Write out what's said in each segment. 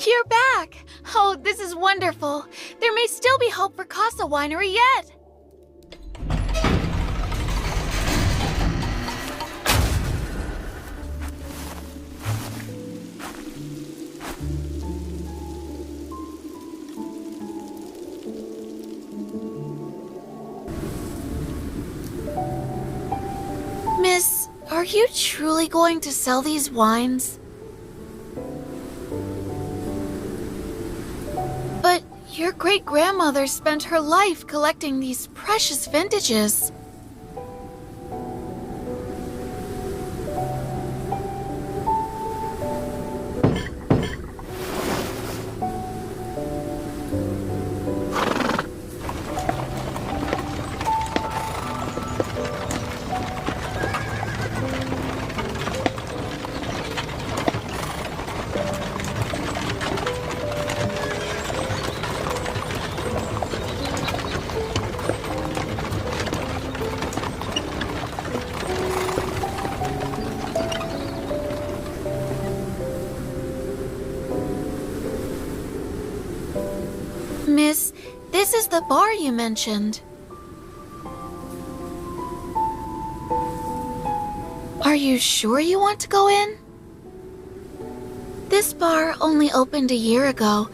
You're back! Oh, this is wonderful. There may still be hope for Casa Winery yet. Miss, are you truly going to sell these wines? But your great-grandmother spent her life collecting these precious vintages. Miss, this is the bar you mentioned. Are you sure you want to go in? This bar only opened a year ago,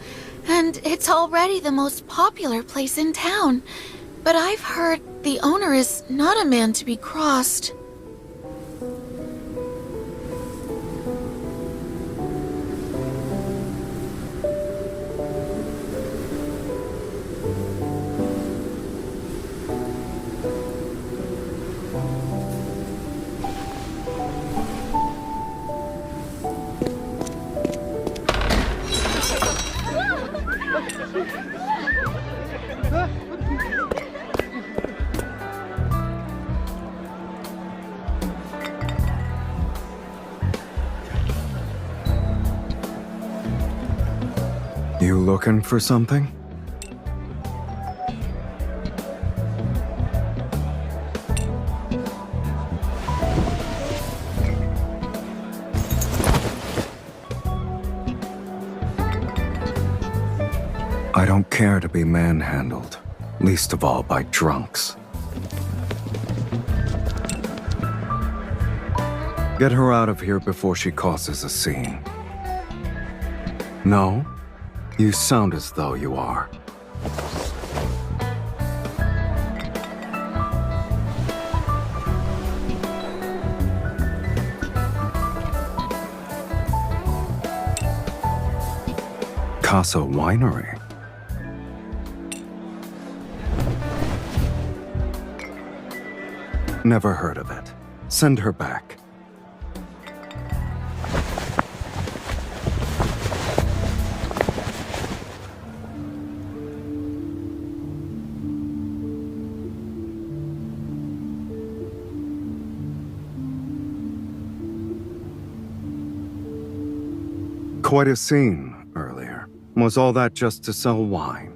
and it's already the most popular place in town. But I've heard the owner is not a man to be crossed. You looking for something? I don't care to be manhandled, least of all by drunks. Get her out of here before she causes a scene. No? You sound as though you are. Casa Winery? Never heard of it. Send her back. Quite a scene earlier. Was all that just to sell wine?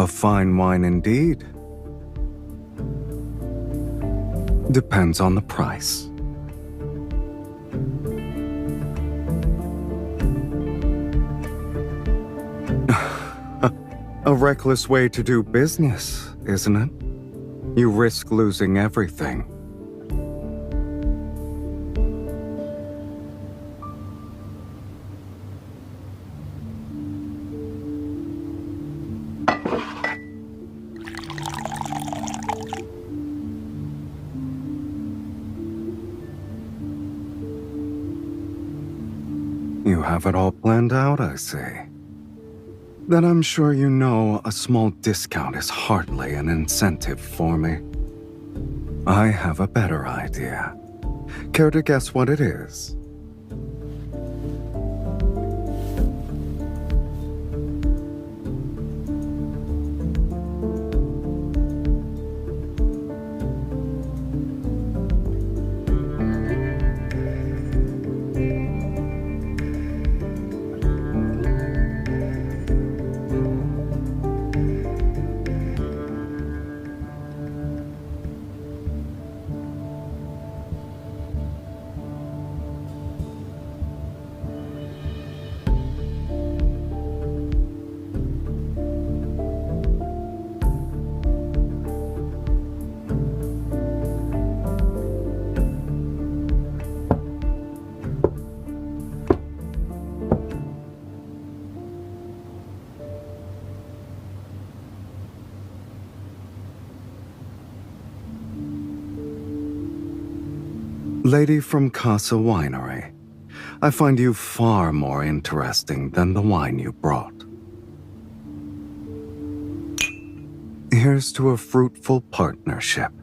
A fine wine indeed. Depends on the price. A reckless way to do business, isn't it? You risk losing everything. You have it all planned out, I see. Then I'm sure you know a small discount is hardly an incentive for me. I have a better idea. Care to guess what it is? Lady from Casa Winery, I find you far more interesting than the wine you brought. Here's to a fruitful partnership.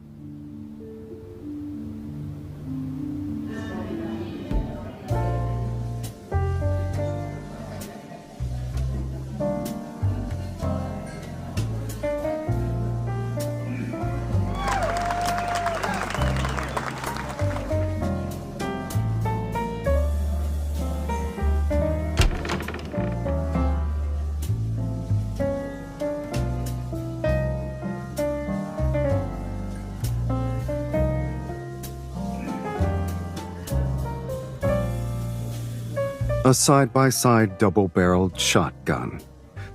A side-by-side double-barreled shotgun.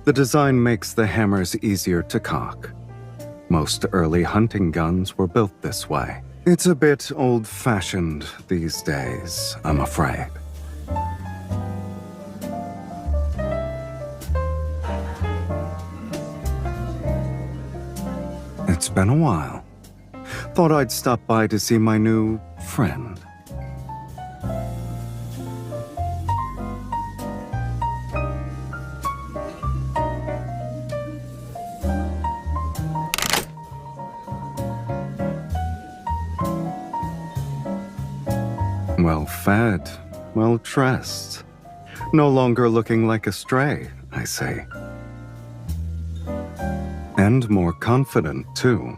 The design makes the hammers easier to cock. Most early hunting guns were built this way. It's a bit old-fashioned these days, I'm afraid. It's been a while. Thought I'd stop by to see my new friend. Well-fed, well-dressed. No longer looking like a stray, I say. And more confident, too.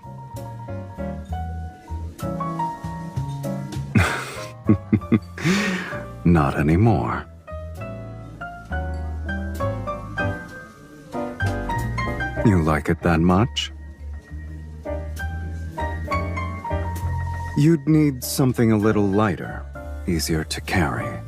Not anymore. You like it that much? You'd need something a little lighter, easier to carry.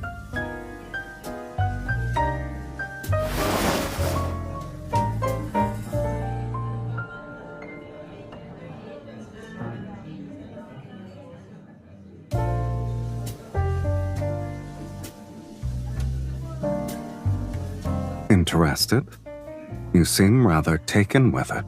Interested? You seem rather taken with it.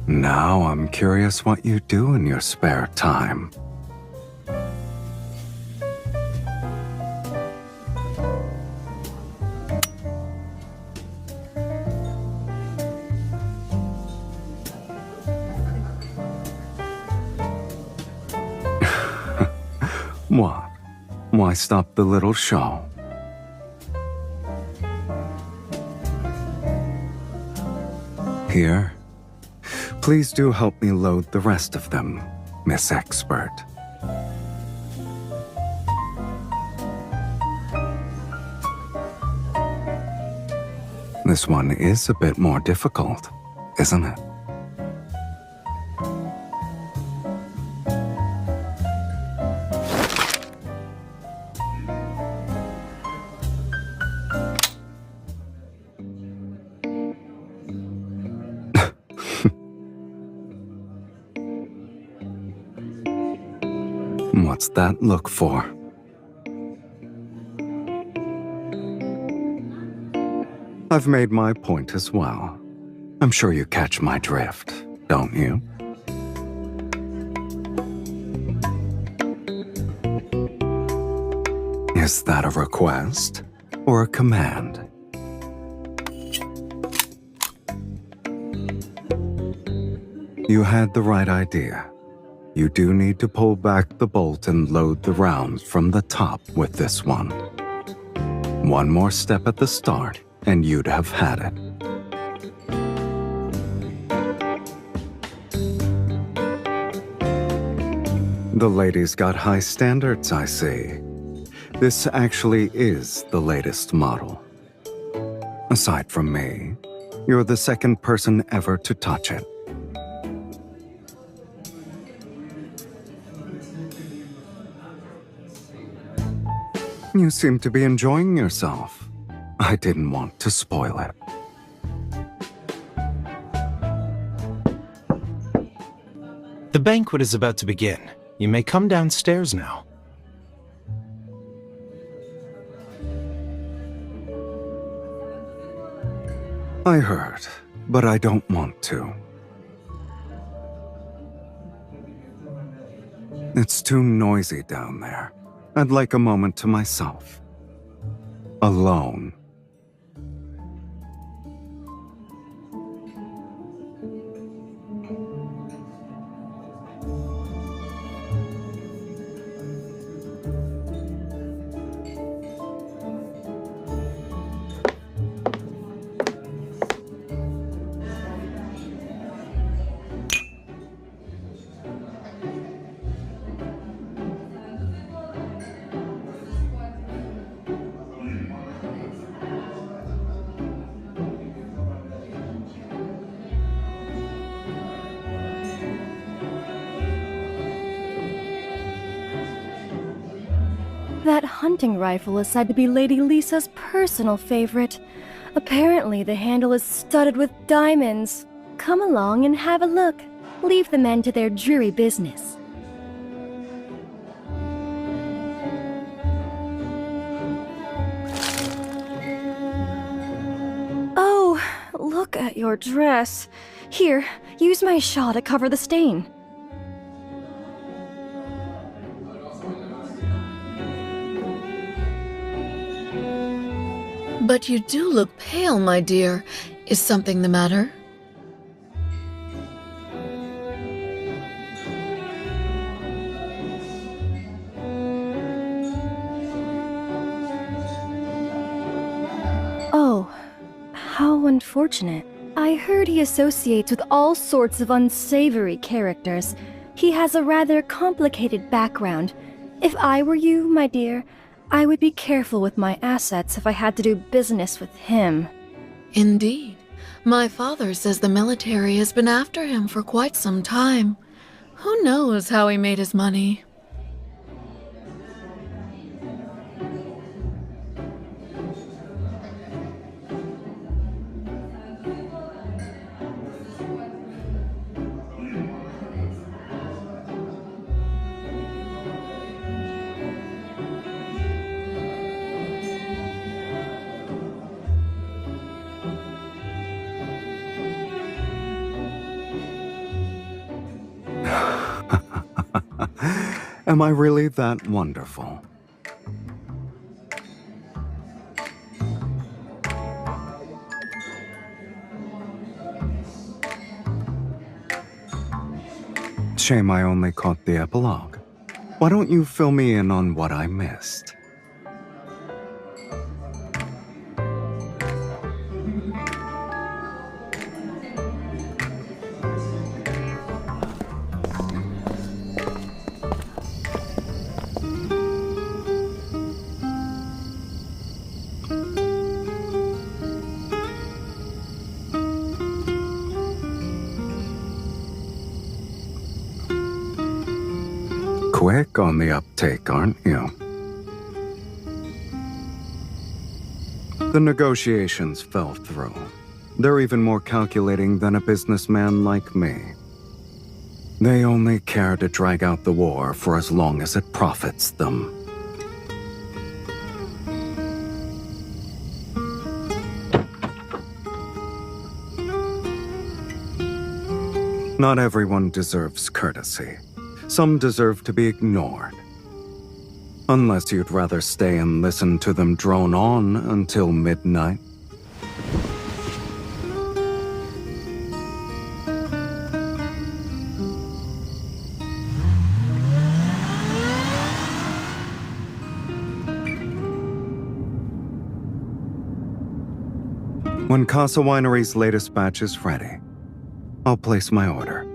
Now I'm curious what you do in your spare time. What? Why stop the little show? Here, Please do help me load the rest of them, Miss Expert. This one is a bit more difficult, isn't it? What's that look for? I've made my point as well. I'm sure you catch my drift, don't you? Is that a request or a command? You had the right idea. You do need to pull back the bolt and load the rounds from the top with this one. One more step at the start, and you'd have had it. The lady's got high standards, I see. This actually is the latest model. Aside from me, you're the second person ever to touch it. You seem to be enjoying yourself. I didn't want to spoil it. The banquet is about to begin. You may come downstairs now. I heard, but I don't want to. It's too noisy down there. I'd like a moment to myself. Alone. That hunting rifle is said to be Lady Lisa's personal favorite. Apparently, the handle is studded with diamonds. Come along and have a look. Leave the men to their dreary business. Oh, look at your dress. Here, use my shawl to cover the stain. But you do look pale, my dear. Is something the matter? Oh, how unfortunate. I heard he associates with all sorts of unsavory characters. He has a rather complicated background. If I were you, my dear, I would be careful with my assets if I had to do business with him. Indeed. My father says the military has been after him for quite some time. Who knows how he made his money? Am I really that wonderful? Shame I only caught the epilogue. Why don't you fill me in on what I missed? quick on the uptake, aren't you? The negotiations fell through. They're even more calculating than a businessman like me. They only care to drag out the war for as long as it profits them. Not everyone deserves courtesy. Some deserve to be ignored. Unless you'd rather stay and listen to them drone on until midnight. When Casa Winery's latest batch is ready, I'll place my order.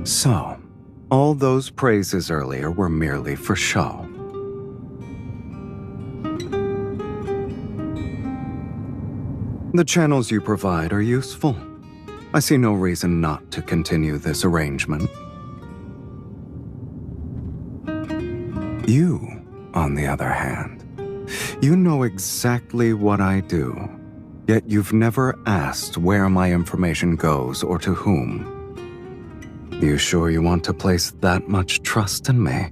So, all those praises earlier were merely for show. The channels you provide are useful. I see no reason not to continue this arrangement. You, on the other hand, you know exactly what I do, yet you've never asked where my information goes or to whom. You sure you want to place that much trust in me?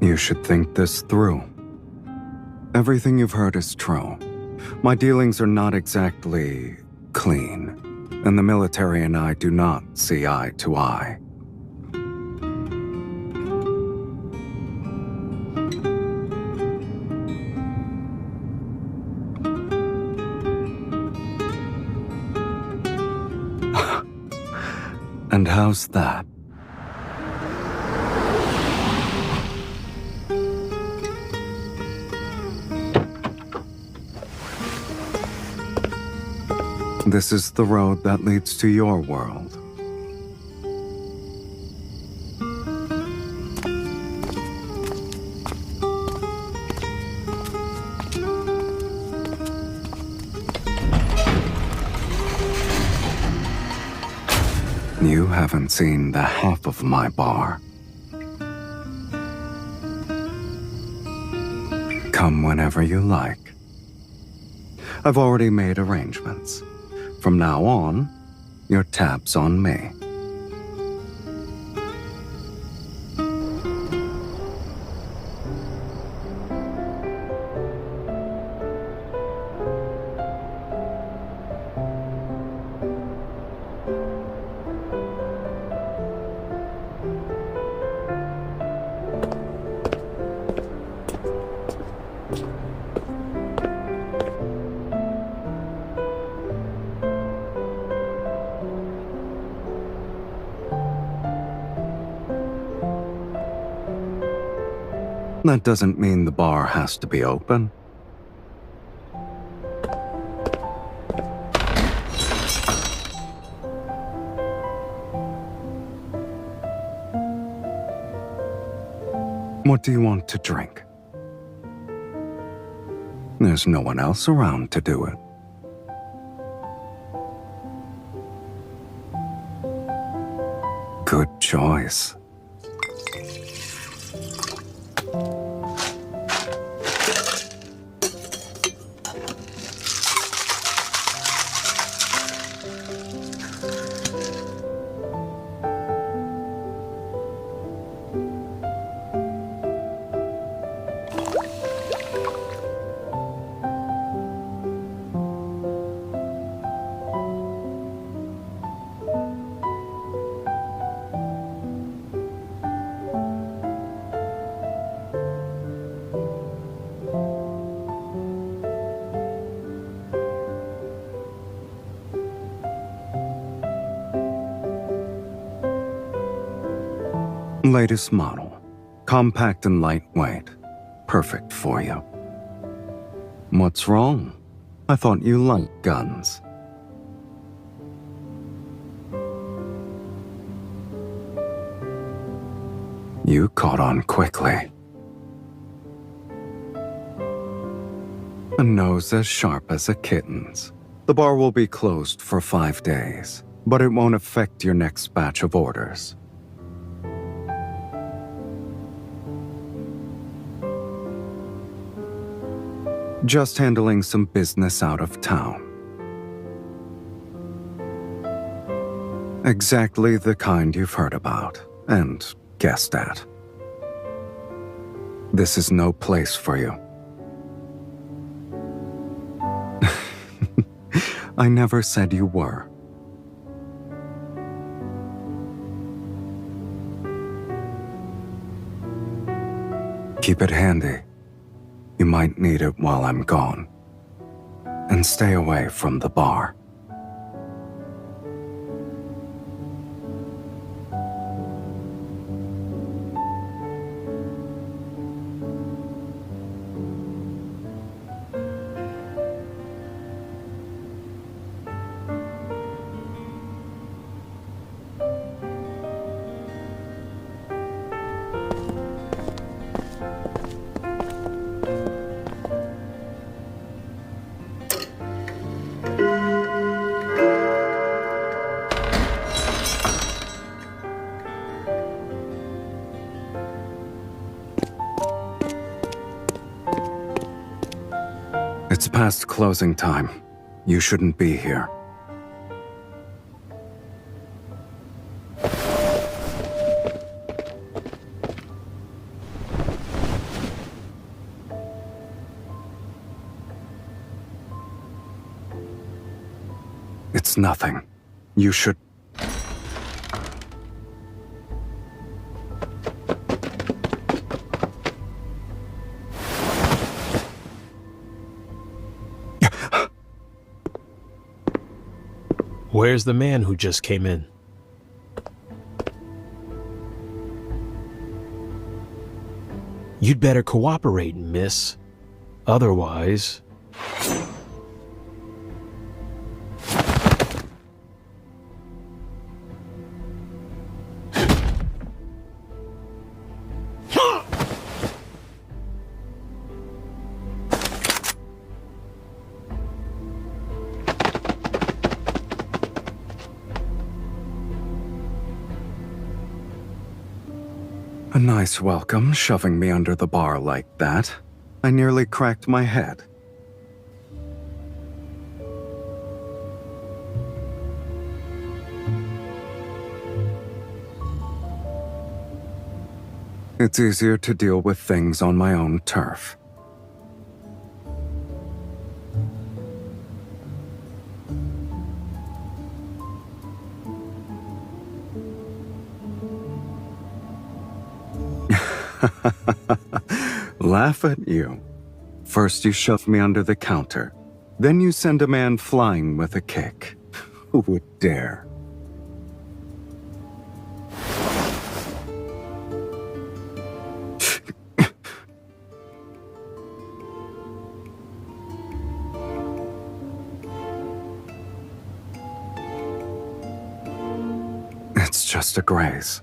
You should think this through. Everything you've heard is true. My dealings are not exactly clean, and the military and I do not see eye to eye. And how's that? This is the road that leads to your world. You haven't seen the half of my bar. Come whenever you like. I've already made arrangements. From now on, your tab's on me. That doesn't mean the bar has to be open. What do you want to drink? There's no one else around to do it. Good choice. Latest model. Compact and lightweight. Perfect for you. What's wrong? I thought you liked guns. You caught on quickly. A nose as sharp as a kitten's. The bar will be closed for 5 days, but it won't affect your next batch of orders. Just handling some business out of town. Exactly the kind you've heard about and guessed at. This is no place for you. I never said you were. Keep it handy. You might need it while I'm gone. And stay away from the bar. It's past closing time. You shouldn't be here. It's nothing. You should... Where's the man who just came in? You'd better cooperate, miss. Otherwise... A nice welcome, shoving me under the bar like that. I nearly cracked my head. It's easier to deal with things on my own turf. Laugh at you. First you shove me under the counter. Then you send a man flying with a kick. Who would dare? It's just a graze.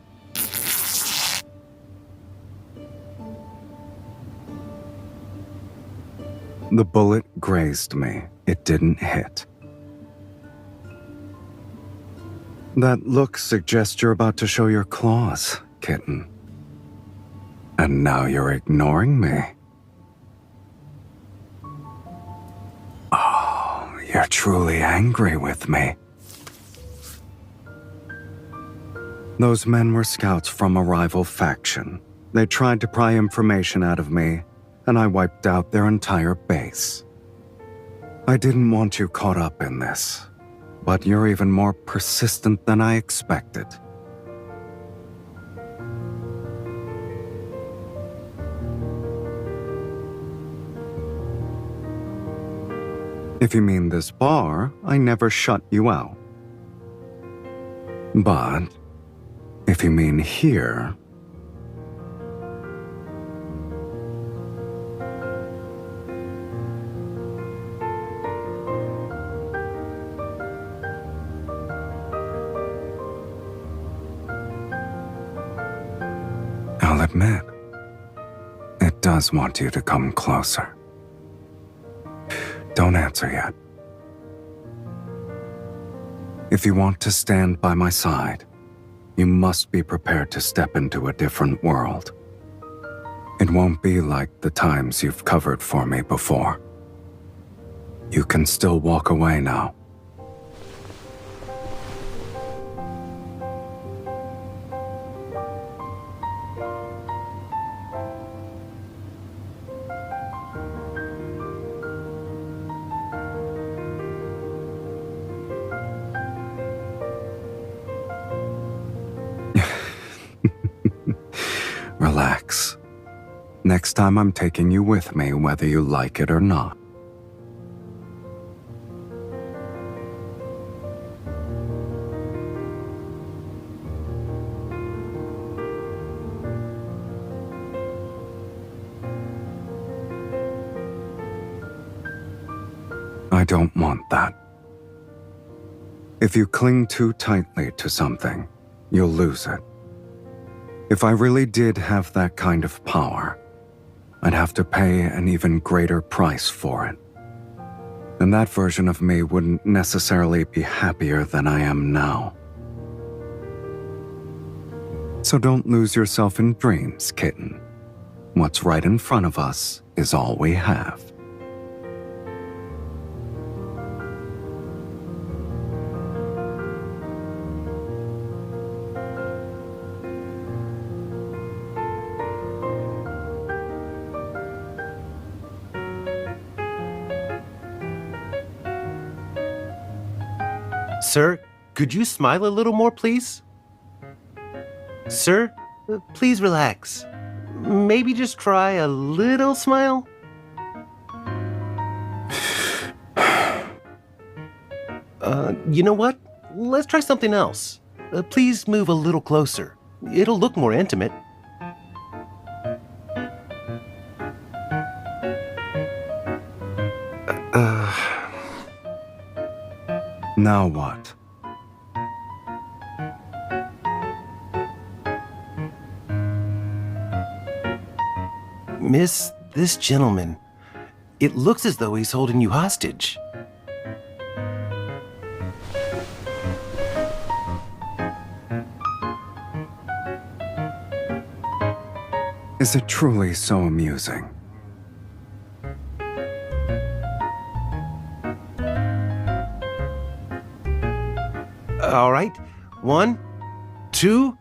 The bullet grazed me. It didn't hit. That look suggests you're about to show your claws, kitten. And now you're ignoring me. Oh, you're truly angry with me. Those men were scouts from a rival faction. They tried to pry information out of me, and I wiped out their entire base. I didn't want you caught up in this, but you're even more persistent than I expected. If you mean this bar, I never shut you out. But if you mean here... I'll admit, it does want you to come closer. Don't answer yet. If you want to stand by my side, you must be prepared to step into a different world. It won't be like the times you've covered for me before. You can still walk away now. Relax. Next time I'm taking you with me, whether you like it or not. I don't want that. If you cling too tightly to something, you'll lose it. If I really did have that kind of power, I'd have to pay an even greater price for it. And that version of me wouldn't necessarily be happier than I am now. So don't lose yourself in dreams, kitten. What's right in front of us is all we have. Sir, could you smile a little more, please? Sir, please relax. Maybe just try a little smile? You know what? Let's try something else. Please move a little closer. It'll look more intimate. Now what? Miss, this gentleman, it looks as though he's holding you hostage. Is it truly so amusing? All right. 1, 2.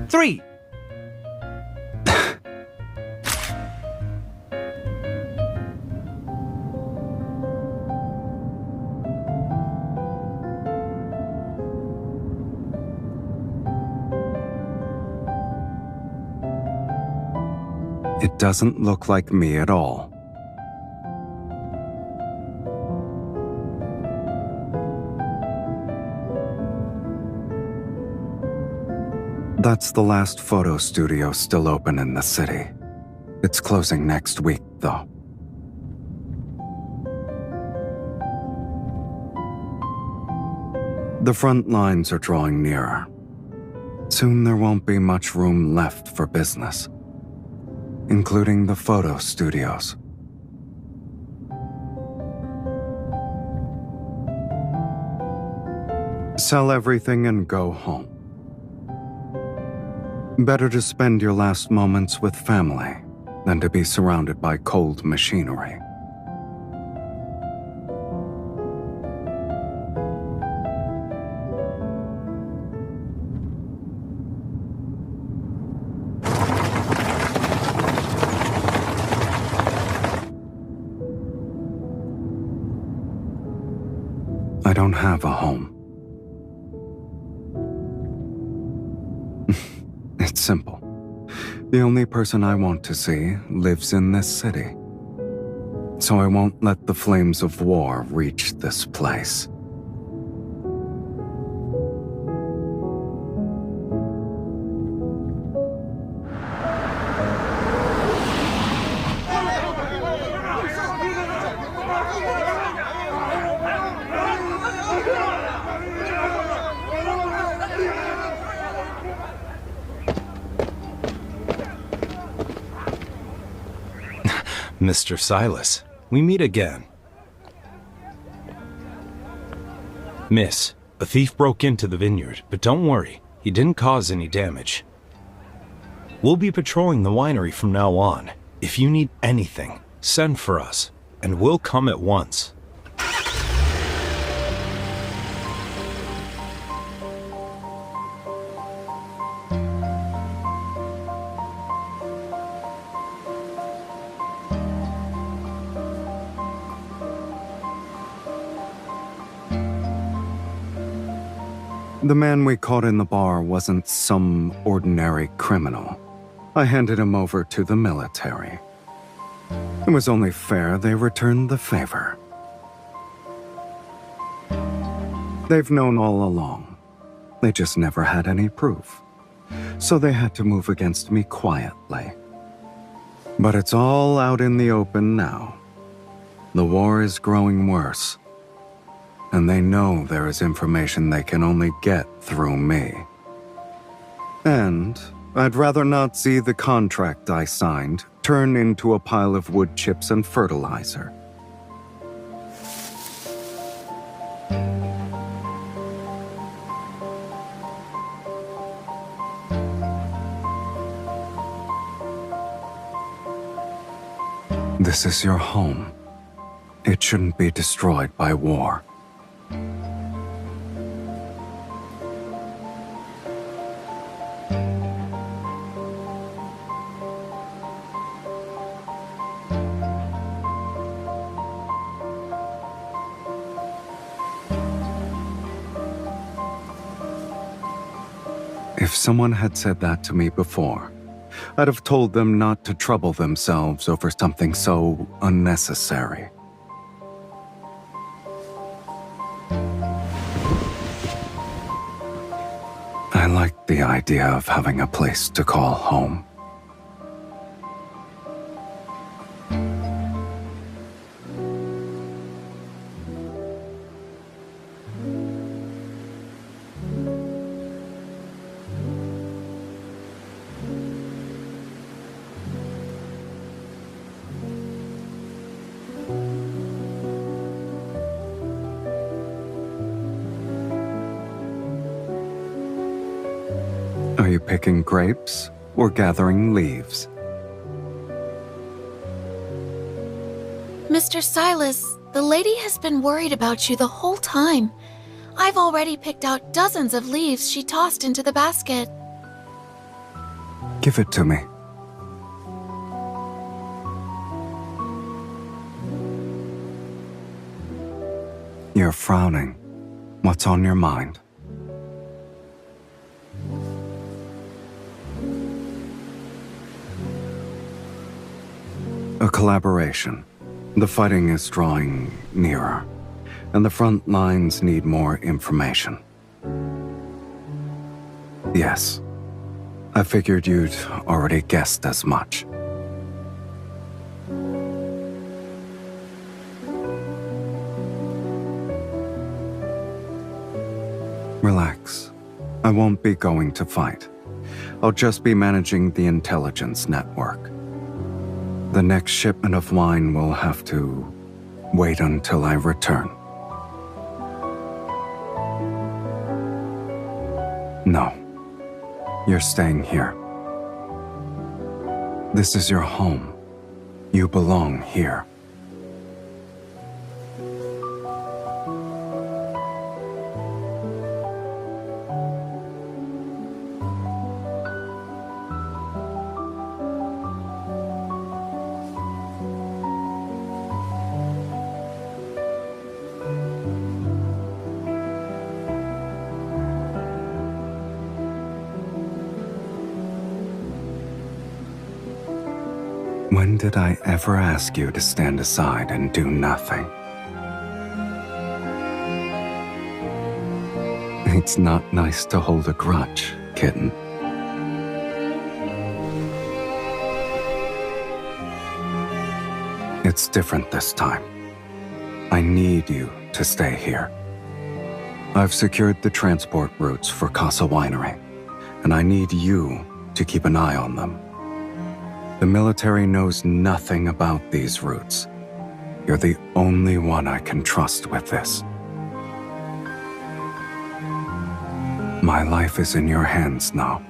Three. It doesn't look like me at all. That's the last photo studio still open in the city. It's closing next week, though. The front lines are drawing nearer. Soon there won't be much room left for business, including the photo studios. Sell everything and go home. Better to spend your last moments with family than to be surrounded by cold machinery. I don't have a home. It's simple. The only person I want to see lives in this city. So I won't let the flames of war reach this place. Mr. Sylus, we meet again. Miss, a thief broke into the vineyard, but don't worry, he didn't cause any damage. We'll be patrolling the winery from now on. If you need anything, send for us, and we'll come at once. The man we caught in the bar wasn't some ordinary criminal. I handed him over to the military. It was only fair they returned the favor. They've known all along. They just never had any proof. So they had to move against me quietly. But it's all out in the open now. The war is growing worse. And they know there is information they can only get through me. And I'd rather not see the contract I signed turn into a pile of wood chips and fertilizer. This is your home. It shouldn't be destroyed by war. If someone had said that to me before, I'd have told them not to trouble themselves over something so unnecessary. I like the idea of having a place to call home. Are you picking grapes or gathering leaves? Mr. Sylus, the lady has been worried about you the whole time. I've already picked out dozens of leaves she tossed into the basket. Give it to me. You're frowning. What's on your mind? A collaboration. The fighting is drawing nearer, and the front lines need more information. Yes, I figured you'd already guessed as much. Relax. I won't be going to fight. I'll just be managing the intelligence network. The next shipment of wine will have to wait until I return. No, you're staying here. This is your home. You belong here. When did I ever ask you to stand aside and do nothing? It's not nice to hold a grudge, kitten. It's different this time. I need you to stay here. I've secured the transport routes for Casa Winery, and I need you to keep an eye on them. The military knows nothing about these routes. You're the only one I can trust with this. My life is in your hands now.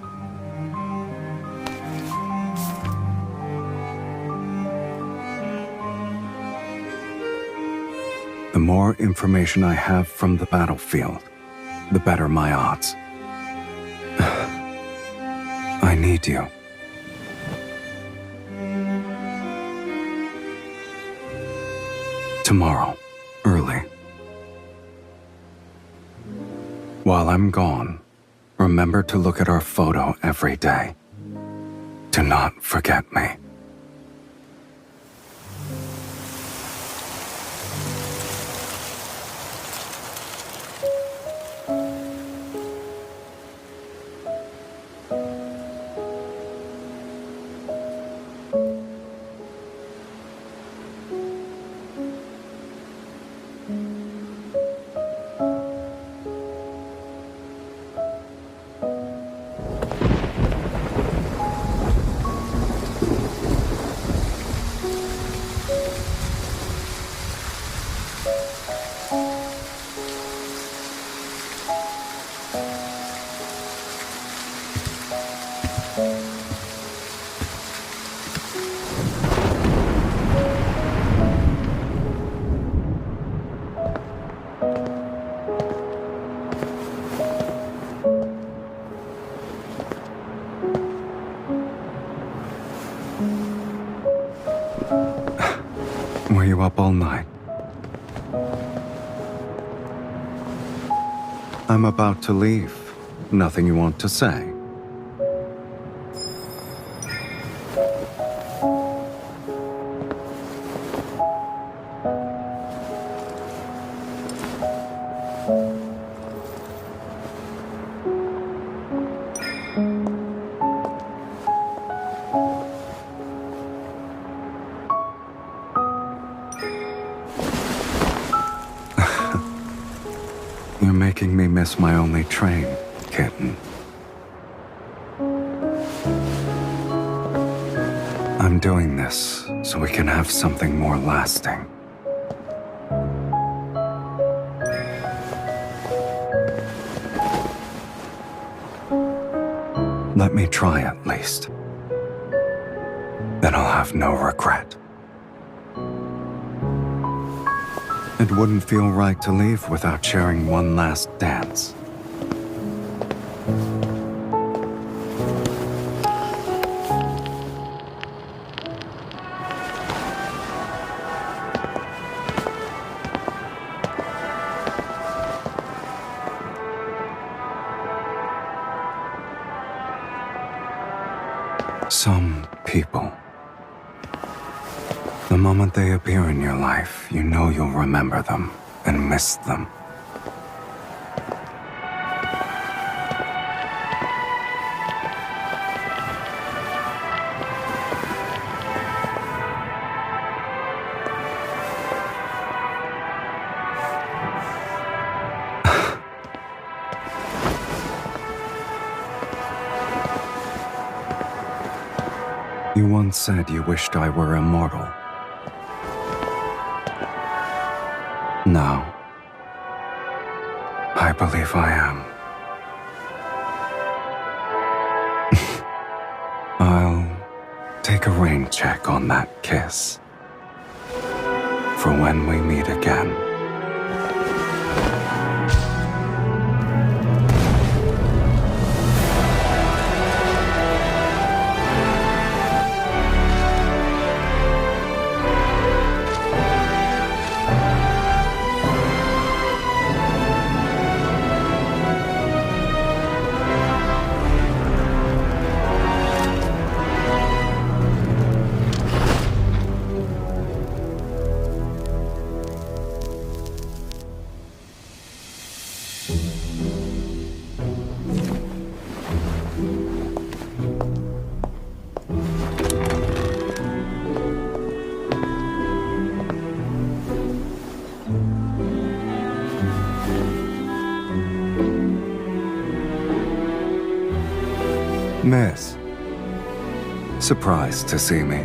The more information I have from the battlefield, the better my odds. I need you. Tomorrow, early. While I'm gone, remember to look at our photo every day. Do not forget me. Were you up all night? I'm about to leave. Nothing you want to say? You're making me miss my only train, kitten. I'm doing this so we can have something more lasting. Let me try at least. Then I'll have no regret. It wouldn't feel right to leave without sharing one last dance. Some people. The moment they appear in your life, you know you'll remember them and miss them. You once said you wished I were immortal. Now, I believe I am. I'll take a rain check on that kiss for when we meet again. Miss, Surprised to see me?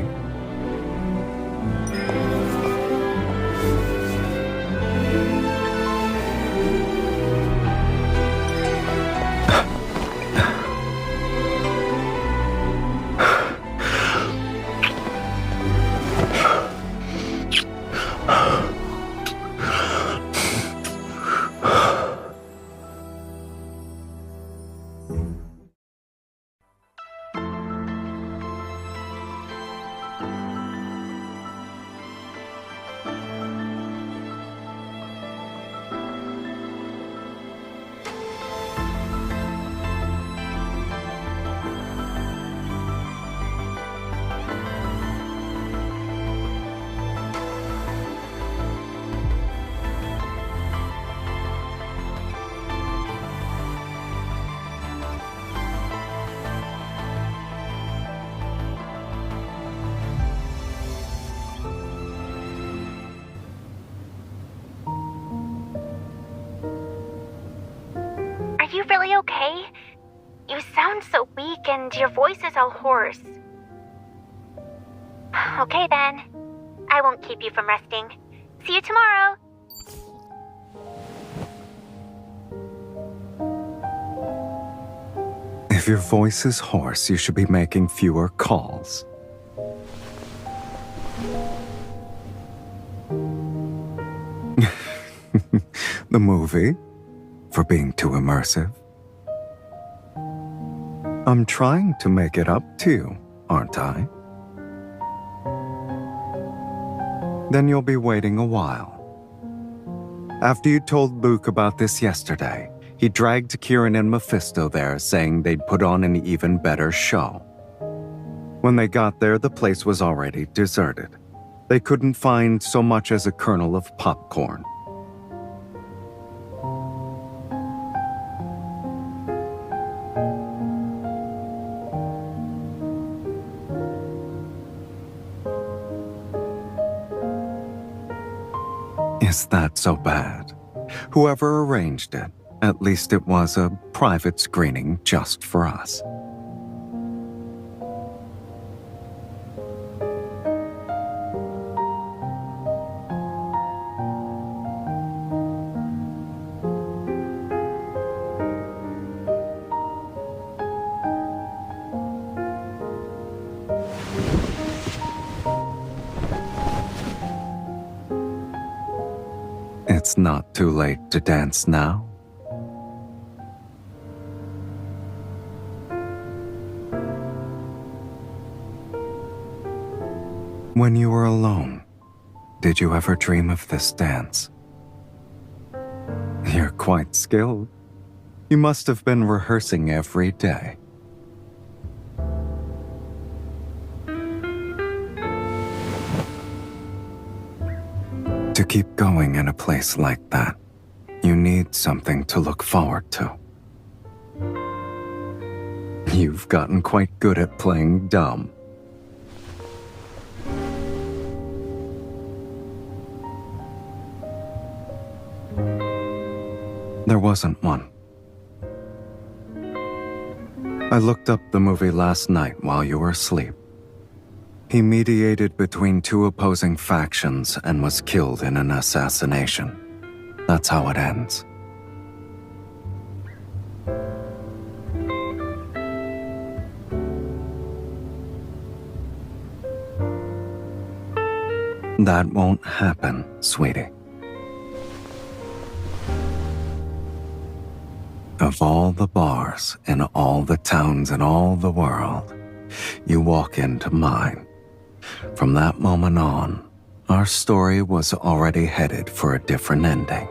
Are you really okay? You sound so weak and your voice is all hoarse. Okay then. I won't keep you from resting. See you tomorrow. If your voice is hoarse, you should be making fewer calls. The movie? For being too immersive? I'm trying to make it up to you, aren't I? Then you'll be waiting a while. After you told Luke about this yesterday, he dragged Kieran and Mephisto there, saying they'd put on an even better show. When they got there, the place was already deserted. They couldn't find so much as a kernel of popcorn. Is that so bad? Whoever arranged it, at least it was a private screening just for us. It's not too late to dance now. When you were alone, did you ever dream of this dance? You're quite skilled. You must have been rehearsing every day. To keep going in a place like that, you need something to look forward to. You've gotten quite good at playing dumb. There wasn't one. I looked up the movie last night while you were asleep. He mediated between two opposing factions and was killed in an assassination. That's how it ends. That won't happen, sweetie. Of all the bars in all the towns in all the world, you walk into mine. From that moment on, our story was already headed for a different ending.